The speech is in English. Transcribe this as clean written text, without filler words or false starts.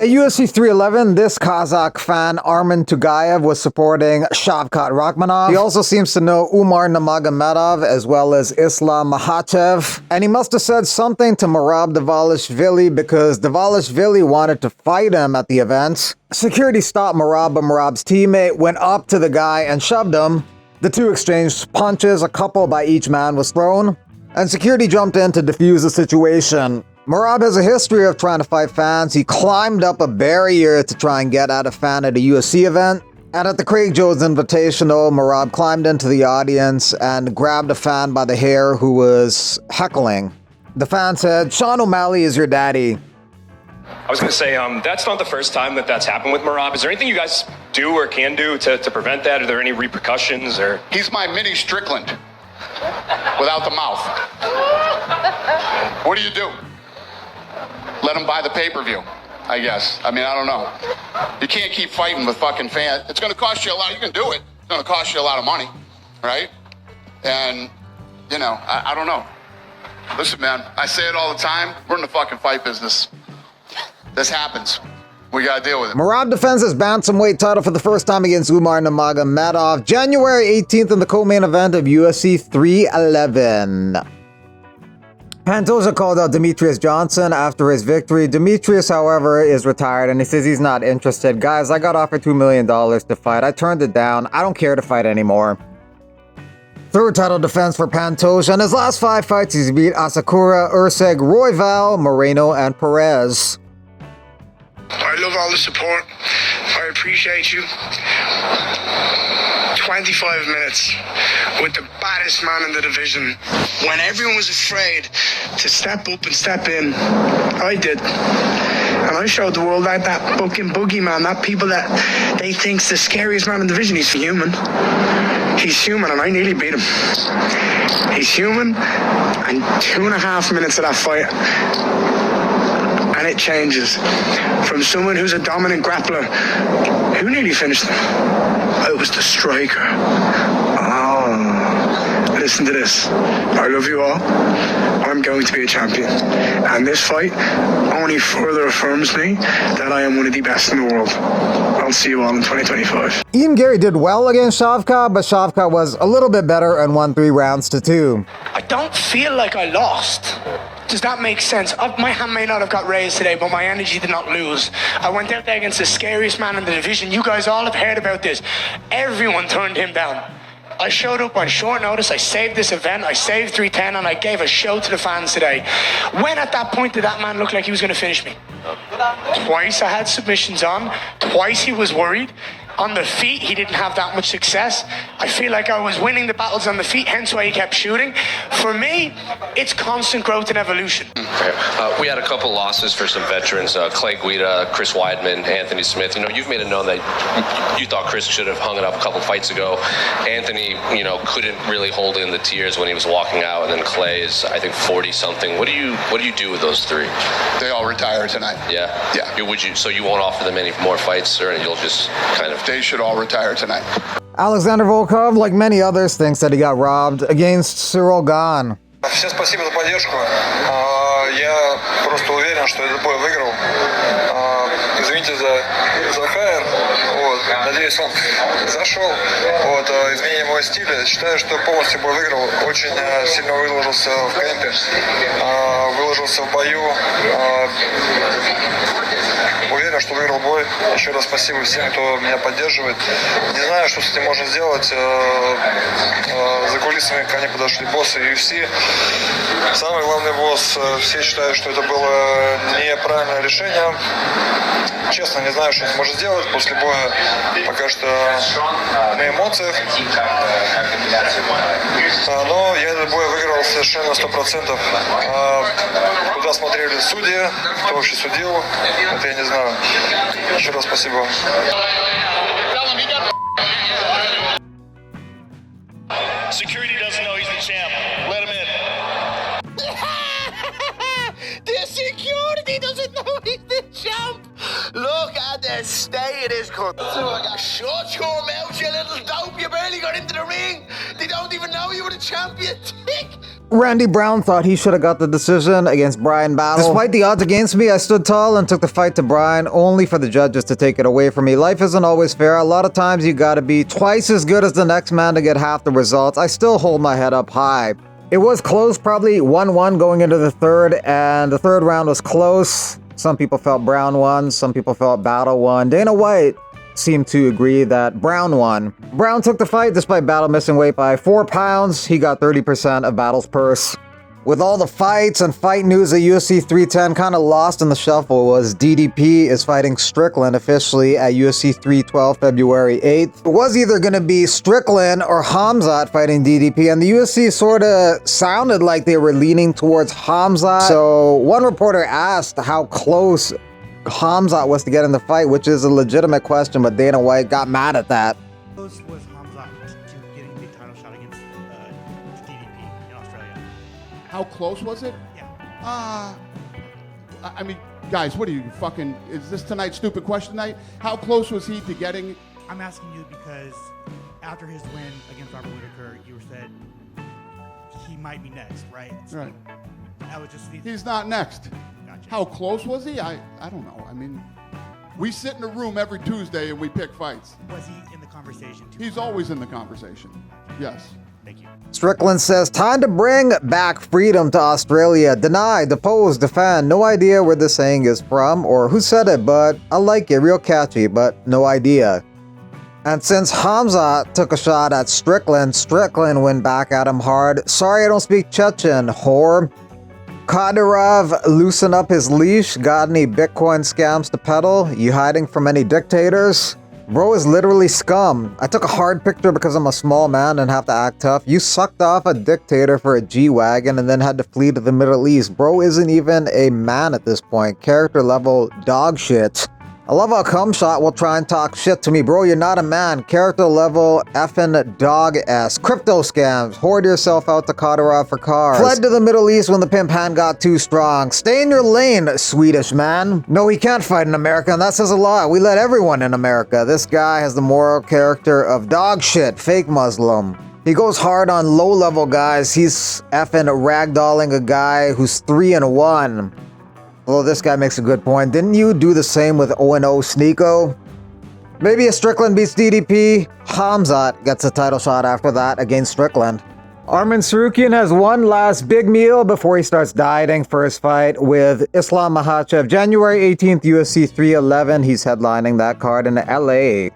At UFC 311, this Kazakh fan, Armen Tugayev, was supporting Shavkat Rakhmonov. He also seems to know Umar Nurmagomedov as well as Islam Makhachev. And he must have said something to Merab Dvalishvili because Dvalishvili wanted to fight him at the event. Security stopped Merab, but Merab's teammate went up to the guy and shoved him. The two exchanged punches, a couple by each man was thrown, and security jumped in to defuse the situation. Merab has a history of trying to fight fans. He climbed up a barrier to try and get at a fan at a UFC event. And at the Craig Jones Invitational, Merab climbed into the audience and grabbed a fan by the hair who was heckling. The fan said, "Sean O'Malley is your daddy." I was going to say, that's not the first time that's happened with Merab. Is there anything you guys do or can do to prevent that? Are there any repercussions? Or He's my mini Strickland without the mouth. What do? Let him buy the pay-per-view, I guess. I mean, I don't know. You can't keep fighting with fucking fans. It's going to cost you a lot. You can do it. It's going to cost you a lot of money, right? And, you know, I don't know. Listen, man, I say it all the time. We're in the fucking fight business. This happens. We got to deal with it. Merab defends his bantamweight title for the first time against Umar Nurmagomedov, January 18th in the co-main event of UFC 311. Pantoja called out Demetrious Johnson after his victory. Demetrious, however, is retired and he says he's not interested. "Guys, I got offered $2 million to fight. I turned it down. I don't care to fight anymore." Third title defense for Pantoja. In his last 5 fights, he's beat Asakura, Urseg, Royval, Moreno, and Perez. I love all the support. I appreciate you. 25 minutes with the baddest man in the division. When everyone was afraid to step up and step in, I did. And I showed the world that fucking boogeyman, that people that they think's the scariest man in the division. He's human. He's human, and I nearly beat him. He's human, and 2.5 minutes of that fight, and it changes. From someone who's a dominant grappler, who nearly finished him? I was the striker. Oh, listen to this. I love you all. I'm going to be a champion. And this fight only further affirms me that I am one of the best in the world. I'll see you all in 2025. Garry did well against Shavkat, but Shavkat was a little bit better and won 3 rounds to 2. I don't feel like I lost. Does that make sense? My hand may not have got raised today, but my energy did not lose. I went out there against the scariest man in the division. You guys all have heard about this. Everyone turned him down. I showed up on short notice. I saved this event. I saved 310, and I gave a show to the fans today. When at that point did that man look like he was going to finish me? Twice I had submissions on. Twice he was worried. On the feet, he didn't have that much success. I feel like I was winning the battles on the feet, hence why he kept shooting. For me, it's constant growth and evolution. We had a couple losses for some veterans, Clay Guida, Chris Weidman, Anthony Smith. You know, you've made it known that you thought Chris should have hung it up a couple fights ago. Anthony, you know, couldn't really hold in the tears when he was walking out, and then Clay is, I think, 40-something. What do you do with those 3? They all retire tonight. Yeah? Yeah. So you won't offer them any more fights, or you'll just kind of... They should all retire tonight. Alexander Volkov, like many others, thinks that he got robbed against Cyril Gane. Всем спасибо за поддержку. Я просто уверен, что этот бой выиграл. Извините за хайр. Вот. Надеюсь, он зашел. Вот. Изменение моего стиля. Считаю, что полностью бой выиграл. Очень сильно выложился в кемпе. Выложился в бою. Уверен, что выиграл бой. Еще раз спасибо всем, кто меня поддерживает. Не знаю, что с этим можно сделать. За кулисами ко мне подошли боссы UFC. Самый главный босс. Все считают, что это было неправильное решение. Честно, не знаю, что он может сделать. После боя пока что на эмоциях. Но я этот бой выиграл совершенно 100%. Куда смотрели судьи, кто вообще судил, это я не знаю. Еще раз спасибо. Security doesn't know he's the champ. Let him in. The security doesn't know he's the champ. Look at the state of this cunt. Shut your mouth, you little dope. You barely got into the ring. They don't even know you were the champion. Tick. Randy Brown thought he should have got the decision against Brian Battle. Despite the odds against me, I stood tall and took the fight to Brian, only for the judges to take it away from me. Life isn't always fair. A lot of times you gotta be twice as good as the next man to get half the results. I still hold my head up high. It was close, probably 1-1 going into the third, and the third round was close. Some people felt Brown won, some people felt Battle won. Dana White seemed to agree that Brown won. Brown took the fight despite Battle missing weight by 4 pounds. He got 30% of Battle's purse. With all the fights and fight news at UFC 310, kind of lost in the shuffle was DDP is fighting Strickland officially at UFC 312 February 8th. It was either going to be Strickland or Khamzat fighting DDP, and the UFC sort of sounded like they were leaning towards Khamzat. So one reporter asked how close Khamzat was to get in the fight, which is a legitimate question, but Dana White got mad at that. How close was Khamzat to getting the title shot against DDP in Australia? How close was it? Yeah. I mean, guys, what are you fucking? Is this tonight's stupid question night? How close was he to getting? I'm asking you because after his win against Robert Whittaker, you said he might be next, right? Right. I would just need. He's not next. Gotcha. How close was he? I don't know. I mean, we sit in a room every Tuesday and we pick fights. Was he in the conversation? He's always in the conversation. Yes. Thank you. Strickland says, time to bring back freedom to Australia. Deny, depose, defend. No idea where the saying is from or who said it, but I like it. Real catchy, but no idea. And since Khamzat took a shot at Strickland, Strickland went back at him hard. Sorry I don't speak Chechen, whore. Kadyrov loosen up his leash. Got any Bitcoin scams to peddle? You hiding from any dictators? Bro is literally scum. I took a hard picture because I'm a small man and have to act tough. You sucked off a dictator for a G-Wagon and then had to flee to the Middle East. Bro isn't even a man at this point. Character level dog shit. I love how Cumshot will try and talk shit to me. Bro, you're not a man. Character level effing dog-ass. Crypto scams. Hoard yourself out to Kadyrov for cars. Fled to the Middle East when the pimp hand got too strong. Stay in your lane, Swedish man. No, he can't fight in America, and that says a lot. We let everyone in America. This guy has the moral character of dog shit. Fake Muslim. He goes hard on low-level guys. He's effing ragdolling a guy who's 3-1. Although this guy makes a good point. Didn't you do the same with 0-0 Sneeko? Maybe if Strickland beats DDP, Khamzat gets a title shot after that against Strickland. Arman Sarukian has one last big meal before he starts dieting for his fight with Islam Makhachev. January 18th, UFC 311. He's headlining that card in LA.